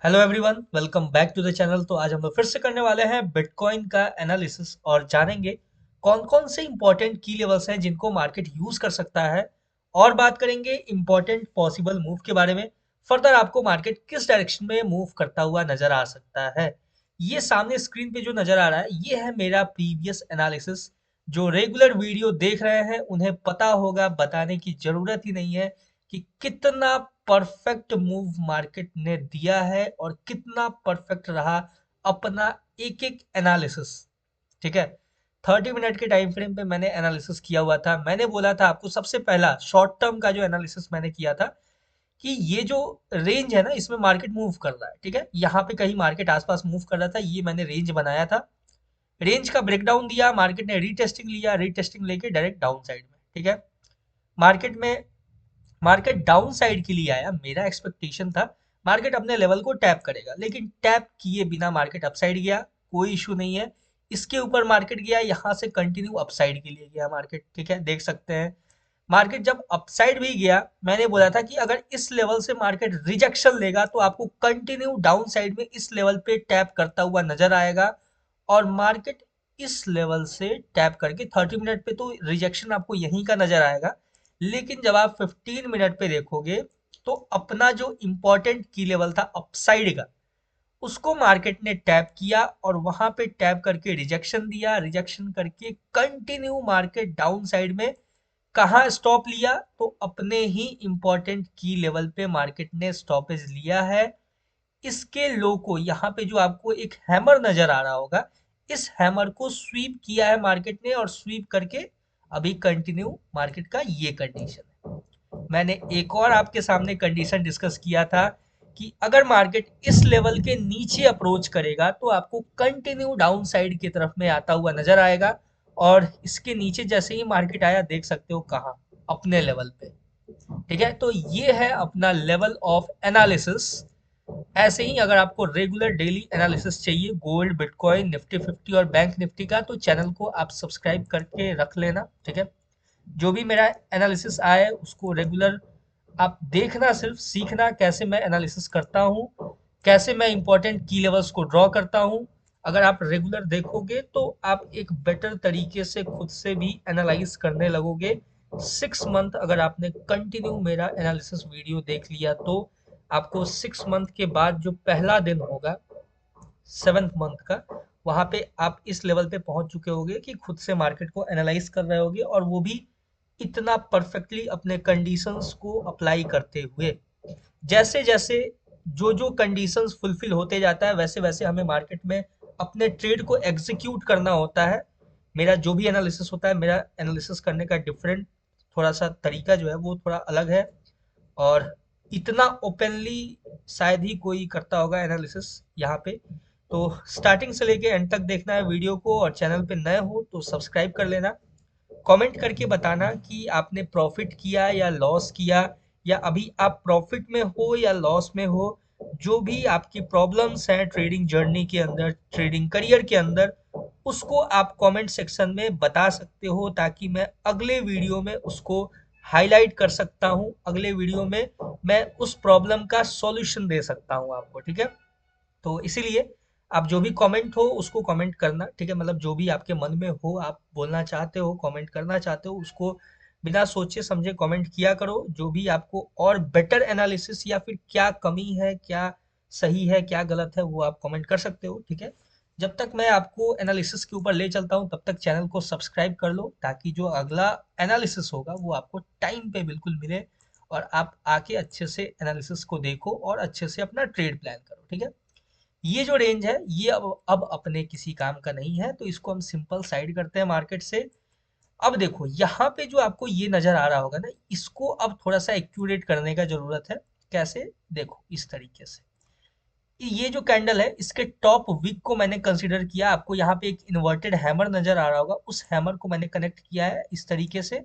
Hello everyone, welcome back to the channel. तो आज हम लोग फिर से करने वाले हैं बिटकॉइन का एनालिसिस और जानेंगे कौन कौन से इंपॉर्टेंट की लेवल्स हैं जिनको मार्केट यूज कर सकता है। और बात करेंगे इंपॉर्टेंट पॉसिबल मूव के बारे में। फर्दर आपको मार्केट किस डायरेक्शन में मूव करता हुआ नजर आ सकता है। ये सामने स्क्रीन पे जो नजर आ रहा है ये है मेरा प्रीवियस एनालिसिस। जो रेगुलर वीडियो देख रहे हैं उन्हें पता होगा, बताने की जरूरत ही नहीं है कि कितना परफेक्ट मूव मार्केट ने दिया है और कितना परफेक्ट रहा अपना एक एक एनालिसिस। ठीक है, 30 मिनट के टाइम फ्रेम पे मैंने एनालिसिस किया हुआ था। मैंने बोला था आपको, सबसे पहला शॉर्ट टर्म का जो एनालिसिस मैंने किया था कि ये जो रेंज है ना, इसमें मार्केट मूव कर रहा है। ठीक है, यहाँ पे कहीं मार्केट आसपास मूव कर रहा था, ये मैंने रेंज बनाया था। रेंज का ब्रेकडाउन दिया, मार्केट ने रीटेस्टिंग लिया, रीटेस्टिंग लेके डायरेक्ट डाउन साइड में। ठीक है, मार्केट में मार्केट डाउन साइड के लिए आया। मेरा एक्सपेक्टेशन था मार्केट अपने लेवल को टैप करेगा, लेकिन टैप किए बिना मार्केट अपसाइड गया। कोई इशू नहीं है। इसके ऊपर मार्केट गया, यहाँ से कंटिन्यू अपसाइड के लिए गया मार्केट। ठीक है, देख सकते हैं मार्केट जब अपसाइड भी गया, मैंने बोला था कि अगर इस लेवल से मार्केट रिजेक्शन लेगा तो आपको कंटिन्यू डाउन साइड में इस लेवल पे टैप करता हुआ नजर आएगा। और मार्केट इस लेवल से टैप करके 30 मिनट पे तो रिजेक्शन आपको यहीं का नजर आएगा, लेकिन जब आप 15 मिनट पे देखोगे तो अपना जो इंपॉर्टेंट की लेवल था अपसाइड का, उसको मार्केट ने टैप किया और वहां पे टैप करके रिजेक्शन दिया। रिजेक्शन करके कंटिन्यू मार्केट डाउन साइड में कहाँ स्टॉप लिया, तो अपने ही इंपॉर्टेंट की लेवल पे मार्केट ने स्टॉपेज लिया है। इसके लो को, यहाँ पे जो आपको एक हैमर नजर आ रहा होगा, इस हैमर को स्वीप किया है मार्केट ने और स्वीप करके अभी कंटिन्यू मार्केट का ये कंडीशन है। मैंने एक और आपके सामने कंडीशन डिस्कस किया था कि अगर मार्केट इस लेवल के नीचे अप्रोच करेगा तो आपको कंटिन्यू डाउन साइड की तरफ में आता हुआ नजर आएगा। और इसके नीचे जैसे ही मार्केट आया, देख सकते हो कहाँ, अपने लेवल पे। ठीक है, तो ये है अपना लेवल ऑफ एनालिसिस। ऐसे ही अगर आपको रेगुलर डेली एनालिसिस चाहिए गोल्ड, बिटकॉइन, निफ्टी 50 और बैंक निफ्टी का, तो चैनल को आप सब्सक्राइब करके रख लेना। ठीक है, जो भी मेरा एनालिसिस आए उसको रेगुलर आप देखना, सिर्फ सीखना कैसे मैं एनालिसिस करता हूँ, कैसे मैं इंपॉर्टेंट की लेवल्स को ड्रॉ करता हूँ। अगर आप रेगुलर देखोगे तो आप एक बेटर तरीके से खुद से भी एनालाइज करने लगोगे। 6 मंथ अगर आपने कंटिन्यू मेरा एनालिसिस वीडियो देख लिया तो आपको 6 मंथ के बाद जो पहला दिन होगा, 7th मंथ का, वहां पे आप इस लेवल पे पहुंच चुके होगे कि खुद से मार्केट को एनालाइज कर रहे होगे, और वो भी इतना परफेक्टली अपने कंडीशंस को अप्लाई करते हुए। जैसे जैसे जो जो कंडीशंस फुलफिल होते जाता है, वैसे वैसे हमें मार्केट में अपने ट्रेड को एग्जीक्यूट करना होता है। मेरा जो भी एनालिसिस होता है, मेरा एनालिसिस करने का डिफरेंट थोड़ा सा तरीका जो है वो थोड़ा अलग है। और इतना ओपनली शायद ही कोई करता होगा एनालिसिस यहाँ पे। तो स्टार्टिंग से लेके एंड तक देखना है वीडियो को, और चैनल पे नए हो तो सब्सक्राइब कर लेना। कमेंट करके बताना कि आपने प्रॉफिट किया या लॉस किया, या अभी आप प्रॉफिट में हो या लॉस में हो। जो भी आपकी प्रॉब्लम्स हैं ट्रेडिंग जर्नी के अंदर, ट्रेडिंग करियर के अंदर, उसको आप कमेंट सेक्शन में बता सकते हो, ताकि मैं अगले वीडियो में उसको हाईलाइट कर सकता हूँ। अगले वीडियो में मैं उस प्रॉब्लम का सॉल्यूशन दे सकता हूँ आपको। ठीक है, तो इसीलिए आप जो भी कमेंट हो उसको कमेंट करना। ठीक है, मतलब जो भी आपके मन में हो, आप बोलना चाहते हो, कमेंट करना चाहते हो, उसको बिना सोचे समझे कमेंट किया करो। जो भी आपको और बेटर एनालिसिस, या फिर क्या कमी है, क्या सही है, क्या गलत है, वो आप कमेंट कर सकते हो। ठीक है, जब तक मैं आपको एनालिसिस के ऊपर ले चलता हूँ तब तक चैनल को सब्सक्राइब कर लो, ताकि जो अगला एनालिसिस होगा वो आपको टाइम पे बिल्कुल मिले, और आप आके अच्छे से एनालिसिस को देखो और अच्छे से अपना ट्रेड प्लान करो। ठीक है, ये जो रेंज है ये अब अपने किसी काम का नहीं है, तो इसको हम सिंपल साइड करते हैं मार्केट से। अब देखो यहाँ पे जो आपको ये नजर आ रहा होगा ना, इसको अब थोड़ा सा एक्यूरेट करने का जरूरत है। कैसे? देखो इस तरीके से, ये जो कैंडल है इसके टॉप विक को मैंने कंसीडर किया। आपको यहाँ पे एक इन्वर्टेड हैमर नजर आ रहा होगा, उस हैमर को मैंने कनेक्ट किया है इस तरीके से।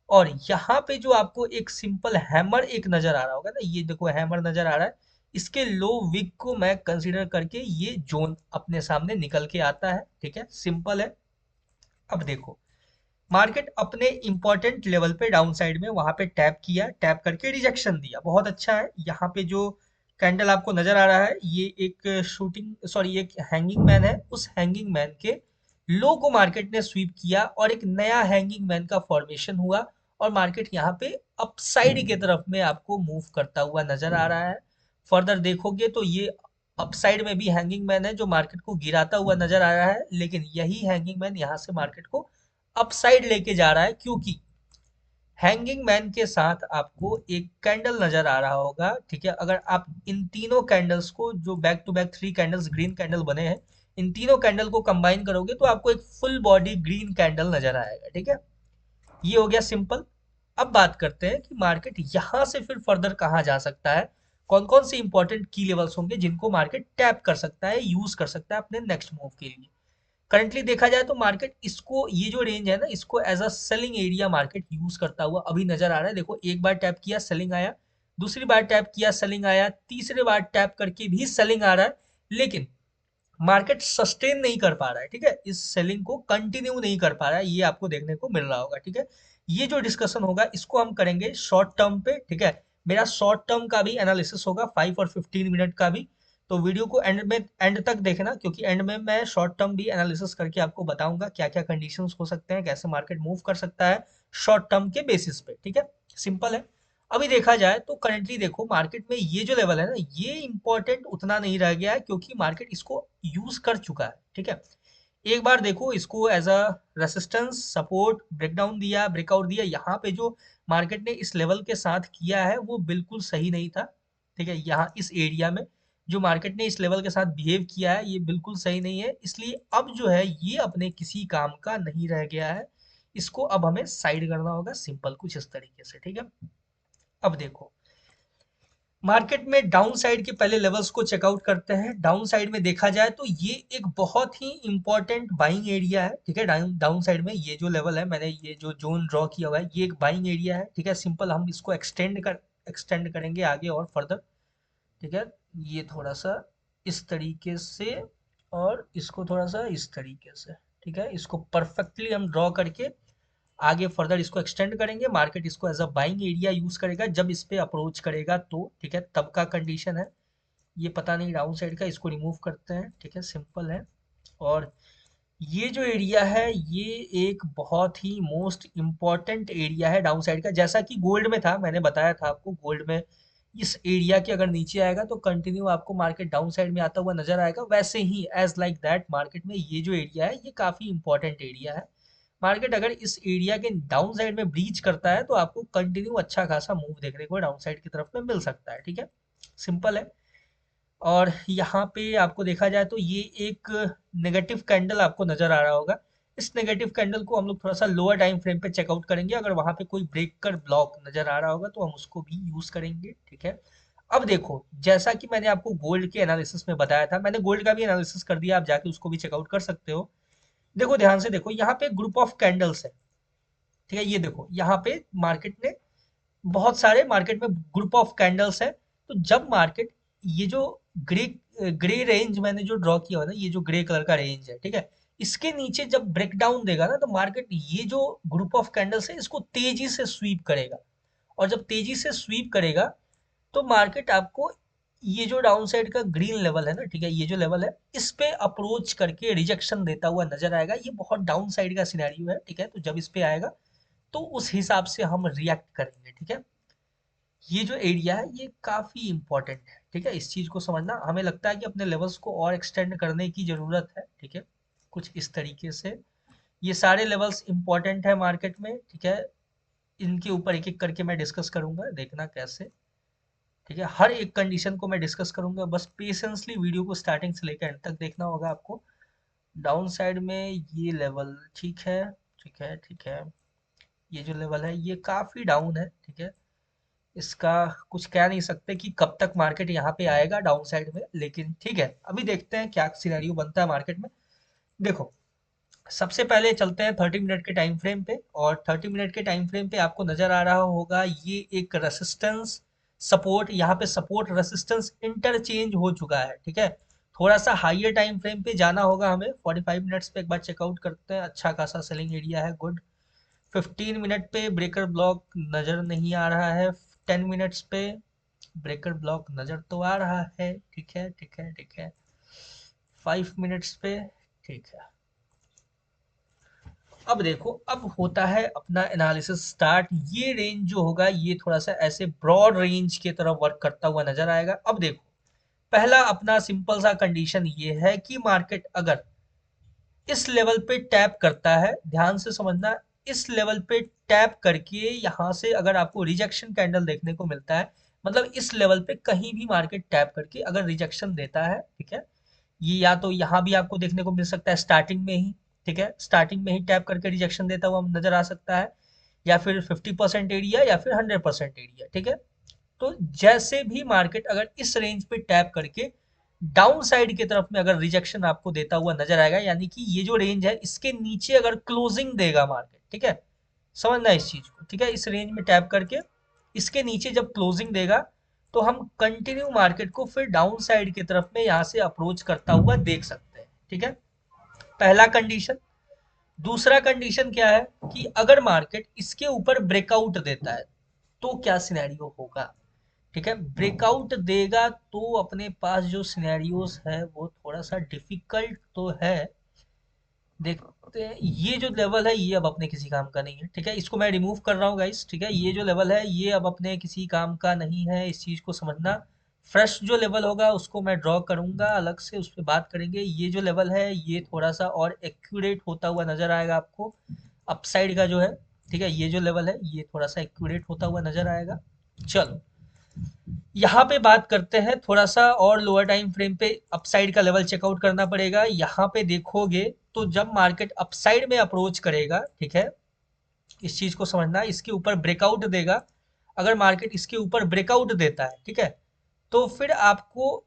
और यहाँ पे जो आपको एक सिंपल हैमर एक नजर आ रहा होगा ना, ये देखो हैमर नजर आ रहा है, इसके लो विक को मैं कंसीडर करके ये जोन अपने सामने निकल के आता है। ठीक है, सिंपल है। अब देखो मार्केट अपने इंपॉर्टेंट लेवल पे डाउन साइड में वहां पे टैप किया, टैप करके रिजेक्शन दिया, बहुत अच्छा है। यहाँ पे जो कैंडल आपको नजर आ रहा है, ये एक शूटिंग सॉरी एक हैंगिंग मैन है। उस हैंगिंग मैन के लो को मार्केट ने स्वीप किया और एक नया हैंगिंग मैन का फॉर्मेशन हुआ और मार्केट यहाँ पे अपसाइड के तरफ में आपको मूव करता हुआ नजर आ रहा है। फर्दर देखोगे तो ये अपसाइड में भी हैंगिंग मैन है जो मार्केट को गिराता हुआ नजर आ रहा है, लेकिन यही हैंगिंग मैन यहाँ से मार्केट को अपसाइड लेके जा रहा है, क्योंकि हैंगिंग मैन के साथ आपको एक कैंडल नजर आ रहा होगा। ठीक है, अगर आप इन तीनों कैंडल्स को, जो back to back 3 candles green candle बने हैं, इन तीनों कैंडल को कंबाइन करोगे तो आपको एक फुल बॉडी ग्रीन कैंडल नजर आएगा। ठीक है, ये हो गया सिंपल। अब बात करते हैं कि मार्केट यहाँ से फिर फर्दर कहाँ जा सकता है, कौन कौन से इंपॉर्टेंट की लेवल्स होंगे जिनको मार्केट टैप कर सकता है, यूज कर सकता है अपने नेक्स्ट मूव के लिए। करंटली देखा जाए तो मार्केट इसको, ये जो रेंज है ना, इसको as a selling area market use करता हुआ अभी नजर आ रहा है। देखो, एक बार टैप किया सेलिंग आया, दूसरी बार टैप किया सेलिंग आया, तीसरी बार टैप करके भी सेलिंग आ रहा है, लेकिन मार्केट सस्टेन नहीं कर पा रहा है। ठीक है, इस सेलिंग को कंटिन्यू नहीं कर पा रहा है, ये आपको देखने को मिल रहा होगा। ठीक है, ये जो डिस्कशन होगा इसको हम करेंगे शॉर्ट टर्म पे। ठीक है, मेरा शॉर्ट टर्म का भी एनालिसिस होगा, 5 और 15 मिनट का भी। तो वीडियो को एंड तक देखना, क्योंकि एंड में मैं शॉर्ट टर्म भी एनालिसिस करके आपको बताऊंगा क्या क्या कंडीशंस हो सकते हैं, कैसे मार्केट मूव कर सकता है शॉर्ट टर्म के बेसिस पे। ठीक है, सिंपल है। अभी देखा जाए तो करंटली देखो मार्केट में ये जो लेवल है ना, ये इंपॉर्टेंट उतना नहीं रह गया है, क्योंकि मार्केट इसको यूज कर चुका है। ठीक है, एक बार देखो इसको as a resistance support breakdown दिया, ब्रेकआउट दिया। यहाँ पे जो मार्केट ने इस लेवल के साथ किया है वो बिल्कुल सही नहीं था। ठीक है, यहाँ इस एरिया में जो मार्केट ने इस लेवल के साथ बिहेव किया है ये बिल्कुल सही नहीं है, इसलिए अब जो है ये अपने किसी काम का नहीं रह गया है। इसको अब हमें साइड करना होगा, सिंपल कुछ इस तरीके से। ठीक है, अब देखो मार्केट में डाउन साइड के पहले लेवल्स को चेकआउट करते हैं। डाउन साइड में देखा जाए तो ये एक बहुत ही इंपॉर्टेंट बाइंग एरिया है। ठीक है, डाउन डाउन साइड में ये जो लेवल है, मैंने ये जो जोन ड्रॉ किया हुआ है, ये एक बाइंग एरिया है। ठीक है, सिंपल हम इसको एक्सटेंड करेंगे आगे और फर्दर। ठीक है, ये थोड़ा सा इस तरीके से और इसको थोड़ा सा इस तरीके से। ठीक है, इसको परफेक्टली हम ड्रॉ करके आगे फर्दर इसको एक्सटेंड करेंगे। मार्केट इसको as a buying area use करेगा जब इस पे अप्रोच करेगा तो। ठीक है, तब का कंडीशन है ये, पता नहीं डाउन साइड का, इसको रिमूव करते हैं। ठीक है, सिंपल है। और ये जो एरिया है ये एक बहुत ही मोस्ट इम्पॉर्टेंट एरिया है डाउन साइड का, जैसा कि गोल्ड में था, मैंने बताया था आपको गोल्ड में इस एरिया के अगर नीचे आएगा तो कंटिन्यू आपको मार्केट डाउन साइड में आता हुआ नजर आएगा। वैसे ही एज लाइक दैट मार्केट में ये जो एरिया है ये काफी इंपॉर्टेंट एरिया है। मार्केट अगर इस एरिया के डाउन साइड में ब्रीच करता है तो आपको कंटिन्यू अच्छा खासा मूव देखने को डाउन साइड की तरफ में मिल सकता है। ठीक है, सिंपल है। और यहाँ पे आपको देखा जाए तो ये एक नेगेटिव कैंडल आपको नजर आ रहा होगा। इस नेगेटिव कैंडल को हम लोग थोड़ा सा लोअर टाइम फ्रेम पे चेकआउट करेंगे, अगर वहां पे कोई ब्रेकर ब्लॉक नजर आ रहा होगा तो हम उसको भी यूज करेंगे। ठीक है, अब देखो जैसा कि मैंने आपको गोल्ड के एनालिसिस में बताया था, मैंने गोल्ड का भी एनालिसिस कर दिया, आप जाके उसको भी चेकआउट कर सकते हो। देखो ध्यान से देखो, यहाँ पे ग्रुप ऑफ कैंडल्स है। ठीक है, ये देखो यहाँ पे मार्केट ने बहुत सारे, मार्केट में ग्रुप ऑफ कैंडल्स है। तो जब मार्केट ये जो ग्रे ग्रे रेंज मैंने जो ड्रॉ किया हुआ है ना, ये जो ग्रे कलर का रेंज है, ठीक है, इसके नीचे जब ब्रेक डाउन देगा ना तो मार्केट ये जो ग्रुप ऑफ कैंडल्स है इसको तेजी से स्वीप करेगा। और जब तेजी से स्वीप करेगा तो मार्केट आपको ये जो डाउन साइड का ग्रीन लेवल है ना, ठीक है, ये जो लेवल है इस पे अप्रोच करके रिजेक्शन देता हुआ नजर आएगा। ये बहुत डाउन साइड का सिनेरियो है। ठीक है, तो जब इस पे आएगा तो उस हिसाब से हम रिएक्ट करेंगे। ठीक है, ये जो एरिया है ये काफी इंपॉर्टेंट है। ठीक है, इस चीज को समझना, हमें लगता है कि अपने लेवल्स को और एक्सटेंड करने की जरूरत है। ठीक है, कुछ इस तरीके से ये सारे लेवल्स इंपॉर्टेंट है मार्केट में। ठीक है, इनके ऊपर एक एक करके मैं डिस्कस करूंगा, देखना कैसे। ठीक है, हर एक कंडीशन को मैं डिस्कस करूंगा, बस पेशेंसली वीडियो को स्टार्टिंग से लेकर एंड तक देखना होगा आपको। डाउन साइड में ये लेवल ठीक है, ठीक है, ठीक है, ये जो लेवल है ये काफी डाउन है। ठीक है, इसका कुछ कह नहीं सकते कि कब तक मार्केट यहाँ पे आएगा डाउन साइड में, लेकिन ठीक है अभी देखते हैं क्या सिनेरियो बनता है मार्केट में। देखो, सबसे पहले चलते हैं 30 मिनट के टाइम फ्रेम पे, और 30 मिनट के टाइम फ्रेम पे आपको नजर आ रहा होगा ये एक रेसिस्टेंस सपोर्ट, यहाँ पे सपोर्ट रेसिस्टेंस इंटरचेंज हो चुका है। ठीक है, थोड़ा सा हाइयर टाइम फ्रेम पे जाना होगा हमें, 45 मिनट्स पे एक बार चेकआउट करते हैं। अच्छा खासा सेलिंग एरिया है, गुड। 15 मिनट पे ब्रेकर ब्लॉक नजर नहीं आ रहा है। 10 मिनट्स पे ब्रेकर ब्लॉक नजर तो आ रहा है, ठीक है ठीक है ठीक है, 5 मिनट्स पे, ठीक है। अब देखो, अब होता है अपना एनालिसिस स्टार्ट। ये रेंज जो होगा ये थोड़ा सा ऐसे ब्रॉड रेंज की तरफ वर्क करता हुआ नजर आएगा। अब देखो, पहला अपना सिंपल सा कंडीशन ये है कि मार्केट अगर इस लेवल पे टैप करता है, ध्यान से समझना, इस लेवल पे टैप करके यहां से अगर आपको रिजेक्शन कैंडल देखने को मिलता है, मतलब इस लेवल पे कहीं भी मार्केट टैप करके अगर रिजेक्शन देता है, ठीक है, ये या तो यहाँ भी आपको देखने को मिल सकता है स्टार्टिंग में ही, ठीक है, स्टार्टिंग में ही टैप करके रिजेक्शन देता हुआ नजर आ सकता है, या फिर 50% एरिया या फिर 100% एरिया, ठीक है। तो जैसे भी मार्केट अगर इस रेंज पे टैप करके डाउन साइड की तरफ में अगर रिजेक्शन आपको देता हुआ नजर आएगा, यानी कि ये जो रेंज है इसके नीचे अगर क्लोजिंग देगा मार्केट, ठीक है, समझना इस चीज को, ठीक है, इस रेंज में टैप करके इसके नीचे जब क्लोजिंग देगा तो हम कंटिन्यू मार्केट को फिर डाउन साइड की तरफ में यहाँ से अप्रोच करता हुआ देख सकते हैं, ठीक है, पहला कंडीशन। दूसरा कंडीशन क्या है कि अगर मार्केट इसके ऊपर ब्रेकआउट देता है तो क्या सिनेरियो होगा, ठीक है। ब्रेकआउट देगा तो अपने पास जो सिनेरियोज है वो थोड़ा सा डिफिकल्ट तो है। देखते हैं, ये जो लेवल है ये अब अपने किसी काम का नहीं है, ठीक है, इसको मैं रिमूव कर रहा हूँ गाइस, ठीक है, ये जो लेवल है ये अब अपने किसी काम का नहीं है, इस चीज को समझना। फ्रेश जो लेवल होगा उसको मैं ड्रॉ करूंगा अलग से, उस पर बात करेंगे। ये जो लेवल है ये थोड़ा सा और एक्यूरेट होता हुआ नजर आएगा आपको, अपसाइड का जो है, ठीक है, ये जो लेवल है ये थोड़ा सा एक्यूरेट होता हुआ नजर आएगा। चलो, यहाँ पे बात करते हैं थोड़ा सा और लोअर टाइम फ्रेम पे अपसाइड का लेवल चेकआउट करना पड़ेगा। यहाँ पे देखोगे तो जब मार्केट अपसाइड में अप्रोच करेगा, ठीक है, इस चीज को समझना, इसके ऊपर ब्रेकआउट देगा, अगर मार्केट इसके ऊपर ब्रेकआउट देता है, ठीक है, तो फिर आपको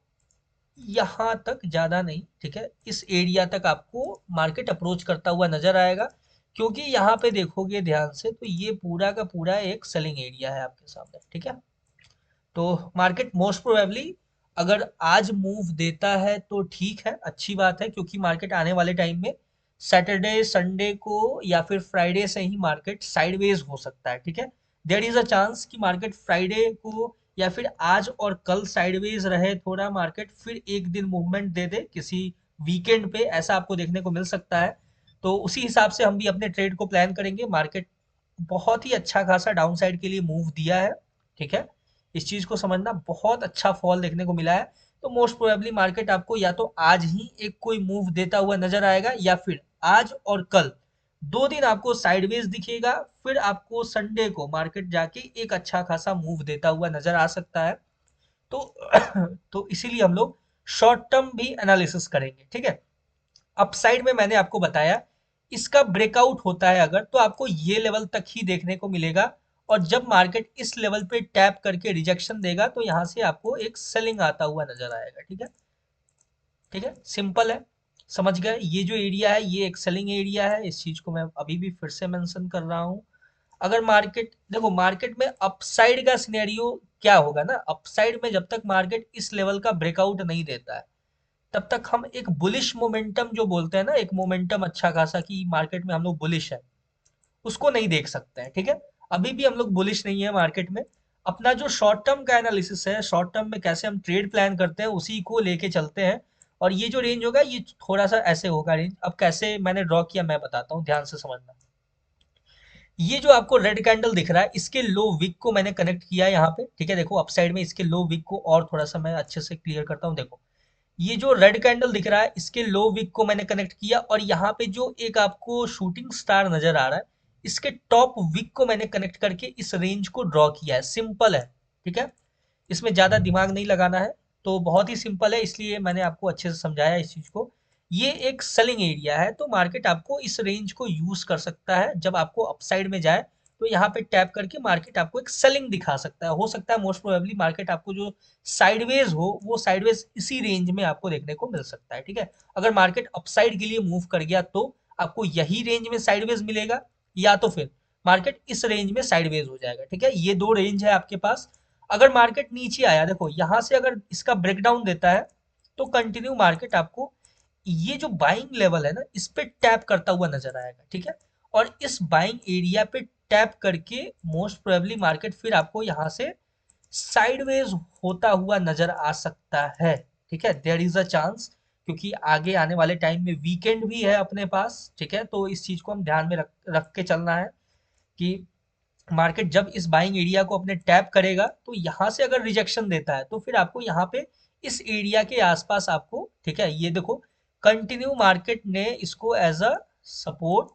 यहाँ तक ज्यादा नहीं, ठीक है, इस एरिया तक आपको मार्केट अप्रोच करता हुआ नजर आएगा, क्योंकि यहाँ पे देखोगे ध्यान से तो ये पूरा का पूरा एक सेलिंग एरिया है आपके सामने, ठीक है। तो मार्केट मोस्ट प्रोबेबली अगर आज मूव देता है तो ठीक है, अच्छी बात है, क्योंकि मार्केट आने वाले टाइम में सैटरडे संडे को या फिर फ्राइडे से ही मार्केट साइडवेज हो सकता है, ठीक है। देयर इज अ चांस कि मार्केट फ्राइडे को या फिर आज और कल साइडवेज रहे, थोड़ा मार्केट फिर एक दिन मूवमेंट दे दे किसी वीकेंड पे, ऐसा आपको देखने को मिल सकता है। तो उसी हिसाब से हम भी अपने ट्रेड को प्लान करेंगे। मार्केट बहुत ही अच्छा खासा डाउन साइड के लिए मूव दिया है, ठीक है, इस चीज को समझना, बहुत अच्छा फॉल देखने को मिला है। तो मोस्ट प्रोबेबली मार्केट आपको या तो आज ही एक कोई मूव देता हुआ नजर आएगा, या फिर आज और कल 2 दिन आपको साइडवेज दिखेगा, फिर आपको संडे को मार्केट जाके एक अच्छा खासा मूव देता हुआ नजर आ सकता है। तो तो इसीलिए हम लोग शॉर्ट टर्म भी एनालिसिस करेंगे, ठीक है। अपसाइड में मैंने आपको बताया, इसका ब्रेकआउट होता है अगर, तो आपको ये लेवल तक ही देखने को मिलेगा, और जब मार्केट इस लेवल पे टैप करके रिजेक्शन देगा तो यहां से आपको एक सेलिंग आता हुआ नजर आएगा, ठीक है, ठीक है, सिंपल है, समझ गए। ये जो एरिया है ये एक सेलिंग एरिया है, इस चीज को मैं अभी भी फिर से मेंशन कर रहा हूँ। अगर मार्केट देखो, मार्केट में अपसाइड का सिनेरियो क्या होगा ना, अपसाइड में जब तक मार्केट इस लेवल का ब्रेकआउट नहीं देता है तब तक हम एक बुलिश मोमेंटम जो बोलते हैं ना, एक मोमेंटम अच्छा खासा कि मार्केट में हम लोग बुलिश है, उसको नहीं देख सकते हैं, ठीक है। अभी भी हम लोग बुलिश नहीं है मार्केट में। अपना जो शॉर्ट टर्म का एनालिसिस है, शॉर्ट टर्म में कैसे हम ट्रेड प्लान करते हैं उसी को लेके चलते हैं। और ये जो रेंज होगा ये थोड़ा सा ऐसे होगा रेंज, अब कैसे मैंने ड्रॉ किया मैं बताता हूँ, ध्यान से समझना। ये जो आपको रेड कैंडल दिख रहा है इसके लो विक को मैंने कनेक्ट किया है यहाँ पे, ठीक है, देखो अपसाइड में इसके लो विक को और थोड़ा सा मैं अच्छे से क्लियर करता हूँ। देखो, ये जो रेड कैंडल दिख रहा है इसके लो विक को मैंने कनेक्ट किया, और यहाँ पे जो एक आपको शूटिंग स्टार नजर आ रहा है इसके टॉप विक को मैंने कनेक्ट करके इस रेंज को ड्रॉ किया है। सिंपल है, ठीक है, इसमें ज्यादा दिमाग नहीं लगाना है, तो बहुत ही सिंपल है, इसलिए मैंने आपको अच्छे से समझाया इस चीज को। ये एक सेलिंग एरिया है, तो मार्केट आपको इस रेंज को यूज कर सकता है जब आपको अपसाइड में जाए, तो यहाँ पे टैप करके मार्केट आपको एक सेलिंग दिखा सकता है। हो सकता है मोस्ट प्रोबेबली मार्केट आपको जो साइडवेज हो वो साइडवेज इसी रेंज में आपको देखने को मिल सकता है, ठीक है। अगर मार्केट अपसाइड के लिए मूव कर गया तो आपको यही रेंज में साइडवेज मिलेगा, या तो फिर मार्केट इस रेंज में साइडवेज हो जाएगा, ठीक है, ये दो रेंज है आपके पास। अगर मार्केट नीचे आया, देखो यहां से अगर इसका ब्रेकडाउन देता है तो कंटिन्यू मार्केट आपको ये जो बाइंग लेवल है ना इस पे टैप करता हुआ नजर आएगा, ठीक है। और इस बाइंग एरिया पे टैप करके मोस्ट प्रोबेबली मार्केट फिर आपको यहाँ से साइडवेज होता हुआ नजर आ सकता है। ठीक है, देयर इज अ चांस, क्योंकि आगे आने वाले टाइम में वीकेंड भी है अपने पास। ठीक है, तो इस चीज को हम ध्यान में रख रख के चलना है कि मार्केट जब इस बाइंग एरिया को अपने टैप करेगा तो यहाँ से अगर रिजेक्शन देता है तो फिर आपको यहाँ पे इस एरिया के आसपास आपको, ठीक है, ये देखो कंटिन्यू मार्केट ने इसको एज अ सपोर्ट,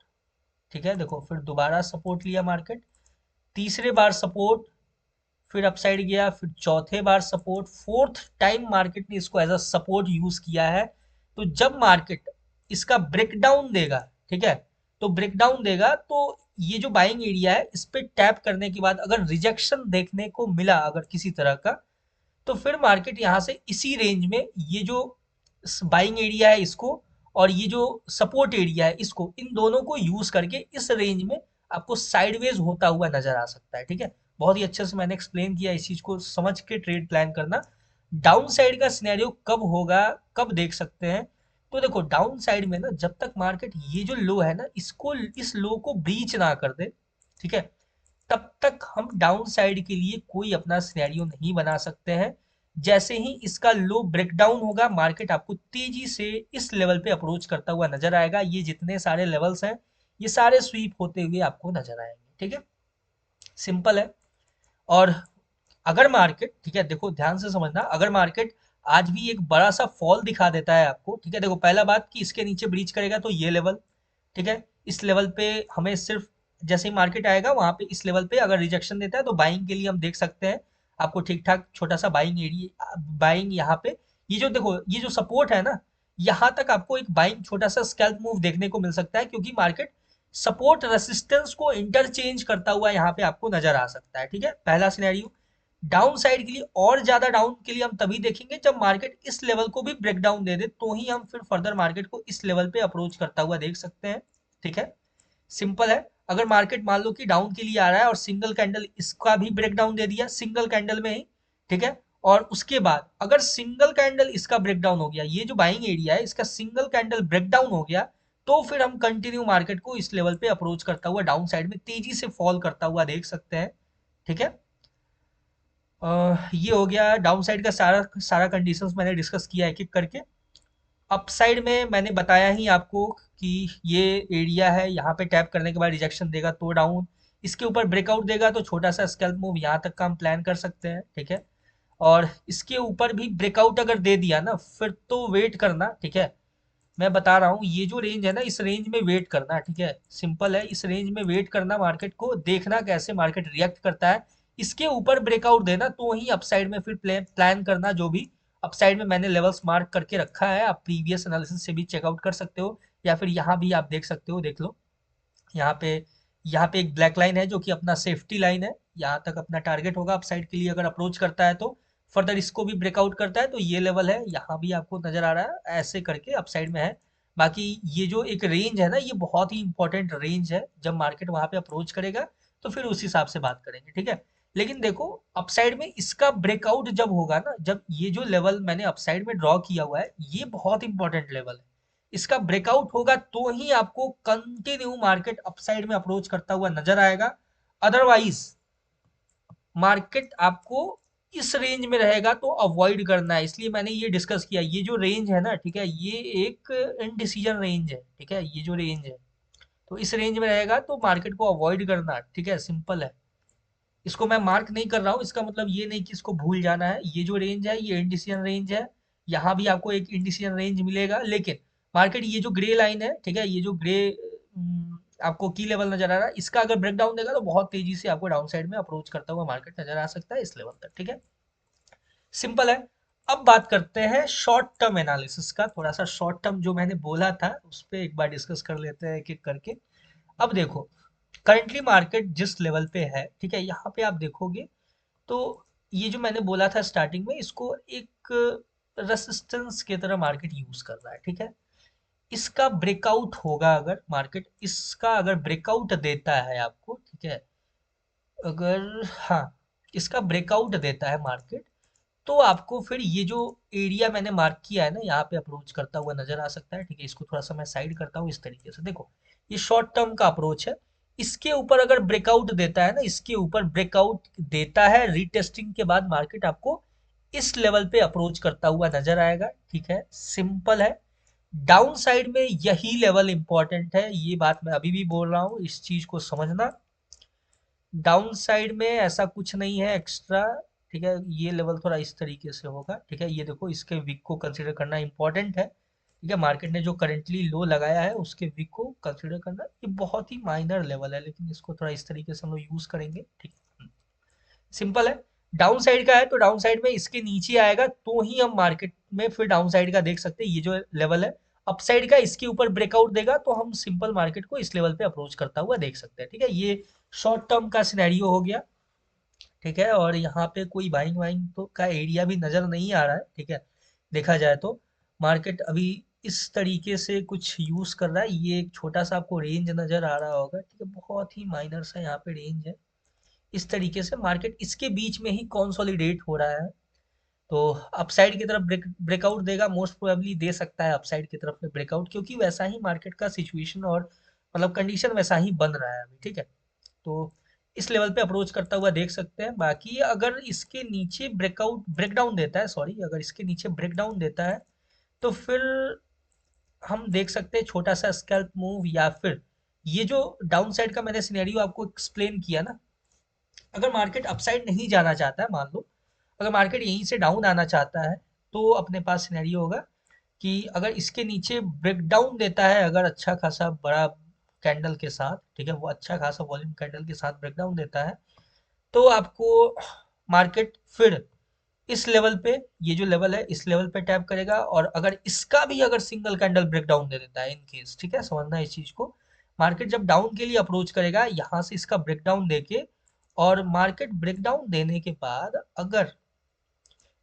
ठीक है, देखो फिर दोबारा सपोर्ट लिया मार्केट, तीसरे बार सपोर्ट, फिर अपसाइड गया, फिर चौथे बार सपोर्ट, फोर्थ टाइम मार्केट ने इसको एज अ सपोर्ट यूज किया है। तो जब मार्केट इसका ब्रेकडाउन देगा, ठीक है, तो ब्रेकडाउन देगा तो ये जो बाइंग एरिया है इस पे टैप करने के बाद अगर रिजेक्शन देखने को मिला अगर किसी तरह का, तो फिर मार्केट यहाँ से इसी रेंज में ये जो बाइंग एरिया है इसको और ये जो सपोर्ट एरिया है इसको, इन दोनों को यूज करके इस रेंज में आपको साइडवेज होता हुआ नजर आ सकता है। ठीक है, बहुत ही अच्छे से मैंने एक्सप्लेन किया, इस चीज को समझ के ट्रेड प्लान करना। डाउन साइड का सिनेरियो कब होगा, कब देख सकते हैं, तो देखो डाउन साइड में ना जब तक मार्केट ये जो लो है ना इसको, इस लो को ब्रीच ना कर दे, ठीक है, तब तक हम डाउन साइड के लिए कोई अपना सिनेरियो नहीं बना सकते हैं। जैसे ही इसका लो ब्रेकडाउन होगा मार्केट आपको तेजी से इस लेवल पे अप्रोच करता हुआ नजर आएगा। ये जितने सारे लेवल्स हैं ये सारे स्वीप होते हुए आपको नजर आएंगे। ठीक है, सिंपल है। और अगर मार्केट, ठीक है, देखो ध्यान से समझना, अगर मार्केट आज भी एक बड़ा सा फॉल दिखा देता है आपको, ठीक है, देखो पहला बात कि इसके नीचे ब्रीच करेगा तो ये लेवल, ठीक है, इस लेवल पे हमें सिर्फ जैसे ही मार्केट आएगा वहां पे इस लेवल पे अगर रिजेक्शन देता है तो बाइंग के लिए हम देख सकते हैं आपको ठीक ठाक छोटा सा बाइंग एरिया, बाइंग यहाँ पे, ये जो देखो ये जो सपोर्ट है ना, यहाँ तक आपको एक बाइंग छोटा सा स्कैल्प मूव देखने को मिल सकता है, क्योंकि मार्केट सपोर्ट रेसिस्टेंस को इंटरचेंज करता हुआ यहाँ पे आपको नजर आ सकता है। ठीक है, पहला सिनेरियो। डाउन साइड के लिए और ज्यादा डाउन के लिए हम तभी देखेंगे जब मार्केट इस लेवल को भी ब्रेक डाउन दे दे, तो ही हम फिर फर्दर मार्केट को इस लेवल पे अप्रोच करता हुआ देख सकते हैं। ठीक है, सिंपल है। अगर मार्केट मान लो कि डाउन के लिए आ रहा है और सिंगल कैंडल इसका भी ब्रेक डाउन दे दिया सिंगल कैंडल में ही, ठीक है, और उसके बाद अगर सिंगल कैंडल इसका ब्रेक डाउन हो गया, ये जो बाइंग एरिया है इसका सिंगल कैंडल ब्रेक डाउन हो गया, तो फिर हम कंटिन्यू मार्केट को इस लेवल पे अप्रोच करता हुआ डाउन साइड में तेजी से फॉल करता हुआ देख सकते हैं। ठीक है, ये हो गया डाउन साइड का सारा सारा कंडीशंस मैंने डिस्कस किया एक एक करके। अपसाइड में मैंने बताया ही आपको कि ये एरिया है, यहाँ पे टैप करने के बाद रिजेक्शन देगा तो डाउन, इसके ऊपर ब्रेकआउट देगा तो छोटा सा स्कैल्प मूव यहाँ तक का हम प्लान कर सकते हैं। ठीक है, और इसके ऊपर भी ब्रेकआउट अगर दे दिया ना फिर तो वेट करना। ठीक है, मैं बता रहा हूँ ये जो रेंज है ना इस रेंज में वेट करना। ठीक है, सिंपल है, इस रेंज में वेट करना, मार्केट को देखना कैसे मार्केट रिएक्ट करता है, इसके ऊपर ब्रेकआउट देना तो ही अपसाइड में फिर प्लान करना। जो भी अपसाइड में मैंने लेवल्स मार्क करके रखा है आप प्रीवियस एनालिसिस से भी चेकआउट कर सकते हो, या फिर यहाँ भी आप देख सकते हो, देख लो यहाँ पे, यहाँ पे एक ब्लैक लाइन है जो कि अपना सेफ्टी लाइन है, यहाँ तक अपना टारगेट होगा अपसाइड के लिए अगर अप्रोच करता है तो। फर्दर इसको भी ब्रेकआउट करता है तो ये लेवल है, यहाँ भी आपको नजर आ रहा है ऐसे करके अपसाइड में है। बाकी ये जो एक रेंज है ना ये बहुत ही इंपॉर्टेंट रेंज है, जब मार्केट वहां पे अप्रोच करेगा तो फिर उस हिसाब से बात करेंगे। ठीक है, लेकिन देखो अपसाइड में इसका ब्रेकआउट जब होगा ना, जब ये जो लेवल मैंने अपसाइड में ड्रॉ किया हुआ है ये बहुत इंपॉर्टेंट लेवल है, इसका ब्रेकआउट होगा तो ही आपको कंटिन्यू मार्केट अपसाइड में अप्रोच करता हुआ नजर आएगा। अदरवाइज मार्केट आपको इस रेंज में रहेगा तो अवॉइड करना है, इसलिए मैंने ये डिस्कस किया। ये जो रेंज है ना, ठीक है, ये एक इनडिसीजन रेंज है। ठीक है, ये जो रेंज है तो इस रेंज में रहेगा तो मार्केट को अवॉइड करना। ठीक है, सिंपल है। इसको मैं मार्क नहीं कर रहा हूँ, इसका मतलब ये नहीं कि इसको भूल जाना है। ये जो रेंज है ये इंडिसिजन रेंज है, यहाँ भी आपको एक इंडिसिजन रेंज मिलेगा, लेकिन मार्केट ये जो ग्रे लाइन है, ठीक है, ये जो ग्रे आपको की लेवल नजर आ रहा है, इसका अगर ब्रेक डाउन देगा तो बहुत तेजी से आपको डाउन साइड में अप्रोच करता हुआ मार्केट नजर आ सकता है इस लेवल तक। ठीक है, सिंपल है। अब बात करते हैं शॉर्ट टर्म एनालिसिस का, थोड़ा सा शॉर्ट टर्म जो मैंने बोला था उस पर एक बार डिस्कस कर लेते हैं एक एक करके। अब देखो करंटली मार्केट जिस लेवल पे है, ठीक है, यहाँ पे आप देखोगे तो ये जो मैंने बोला था स्टार्टिंग में, इसको एक रेसिस्टेंस की तरह मार्केट यूज कर रहा है। ठीक है, इसका ब्रेकआउट होगा अगर मार्केट इसका अगर ब्रेकआउट देता है आपको, ठीक है, अगर हाँ इसका ब्रेकआउट देता है मार्केट तो आपको फिर ये जो एरिया मैंने मार्क किया है ना यहाँ पे अप्रोच करता हुआ नजर आ सकता है। ठीक है, इसको थोड़ा सा मैं साइड करता हूँ इस तरीके से, देखो ये शॉर्ट टर्म का अप्रोच है, इसके ऊपर अगर ब्रेकआउट देता है ना, इसके ऊपर ब्रेकआउट देता है, रीटेस्टिंग के बाद मार्केट आपको इस लेवल पे अप्रोच करता हुआ नजर आएगा। ठीक है, सिंपल है। डाउन साइड में यही लेवल इंपॉर्टेंट है, ये बात मैं अभी भी बोल रहा हूँ, इस चीज को समझना। डाउन साइड में ऐसा कुछ नहीं है एक्स्ट्रा। ठीक है, ये लेवल थोड़ा इस तरीके से होगा। ठीक है, ये देखो, इसके विक को कंसीडर करना इंपॉर्टेंट है। ठीक है, मार्केट ने जो करंटली लो लगाया है उसके विक को कंसीडर करना, ये बहुत ही माइनर लेवल है, लेकिन इसको थोड़ा इस तरीके से हम लोग यूज करेंगे। ठीक, सिंपल है। डाउन साइड का है तो डाउन साइड में इसके नीचे आएगा तो ही हम मार्केट में फिर डाउन साइड का देख सकते हैं, ये जो लेवल है। अपसाइड का इसके ऊपर ब्रेकआउट देगा तो हम सिंपल मार्केट को इस लेवल पे अप्रोच करता हुआ देख सकते हैं। ठीक है, ये शॉर्ट टर्म का सिनेरियो हो गया। ठीक है, और यहाँ पे कोई बाइंग वाइंग तो का एरिया भी नजर नहीं आ रहा है। ठीक है, देखा जाए तो मार्केट अभी इस तरीके से कुछ यूज कर रहा है। ये एक छोटा सा आपको रेंज नजर आ रहा होगा। ठीक है, बहुत ही माइनर सा यहाँ पे रेंज है। इस तरीके से मार्केट इसके बीच में ही कंसोलिडेट हो रहा है। तो अपसाइड की तरफ ब्रेकआउट देगा, मोस्ट प्रोबेबली दे सकता है अपसाइड की तरफ में ब्रेकआउट, क्योंकि वैसा ही मार्केट का सिचुएशन और मतलब कंडीशन वैसा ही बन रहा है अभी। ठीक है, तो इस लेवल पे अप्रोच करता हुआ देख सकते हैं। बाकी अगर इसके नीचे ब्रेकडाउन देता है, सॉरी, अगर इसके नीचे ब्रेकडाउन देता है तो फिर हम देख सकते हैं छोटा सा स्कैल्प मूव, या फिर ये जो डाउन साइड का मैंने सिनेरियो आपको एक्सप्लेन किया ना, अगर मार्केट अपसाइड नहीं जाना चाहता है, मान लो अगर मार्केट यहीं से डाउन आना चाहता है, तो अपने पास सिनेरियो होगा कि अगर इसके नीचे ब्रेकडाउन देता है, अगर अच्छा खासा बड़ा कैंडल के साथ, ठीक है, वो अच्छा खासा वॉल्यूम कैंडल के साथ ब्रेकडाउन देता है, तो आपको मार्केट फिर इस लेवल पे, ये जो लेवल है इस लेवल पे टैप करेगा। और अगर इसका भी अगर सिंगल कैंडल ब्रेकडाउन दे देता है इन केस, ठीक है, समझना इस चीज को, मार्केट जब डाउन के लिए अप्रोच करेगा यहाँ से इसका ब्रेकडाउन देके, और मार्केट ब्रेकडाउन देने के बाद अगर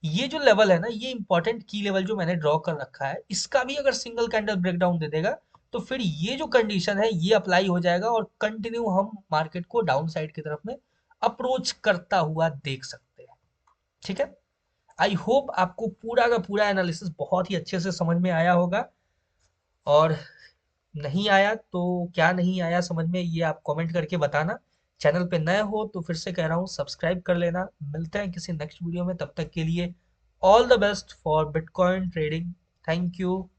ये जो लेवल है ना, ये इंपॉर्टेंट की लेवल जो मैंने ड्रॉ कर रखा है, इसका भी अगर सिंगल कैंडल ब्रेकडाउन दे देगा, तो फिर ये जो कंडीशन है ये अप्लाई हो जाएगा और कंटिन्यू हम मार्केट को डाउन साइड की तरफ में अप्रोच करता हुआ देख सकते हैं। ठीक है, आई होप आपको पूरा का पूरा एनालिसिस बहुत ही अच्छे से समझ में आया होगा। और नहीं आया तो क्या नहीं आया समझ में, ये आप कमेंट करके बताना। चैनल पे नए हो तो फिर से कह रहा हूँ, सब्सक्राइब कर लेना। मिलते हैं किसी नेक्स्ट वीडियो में, तब तक के लिए all the best for bitcoin trading. Thank you.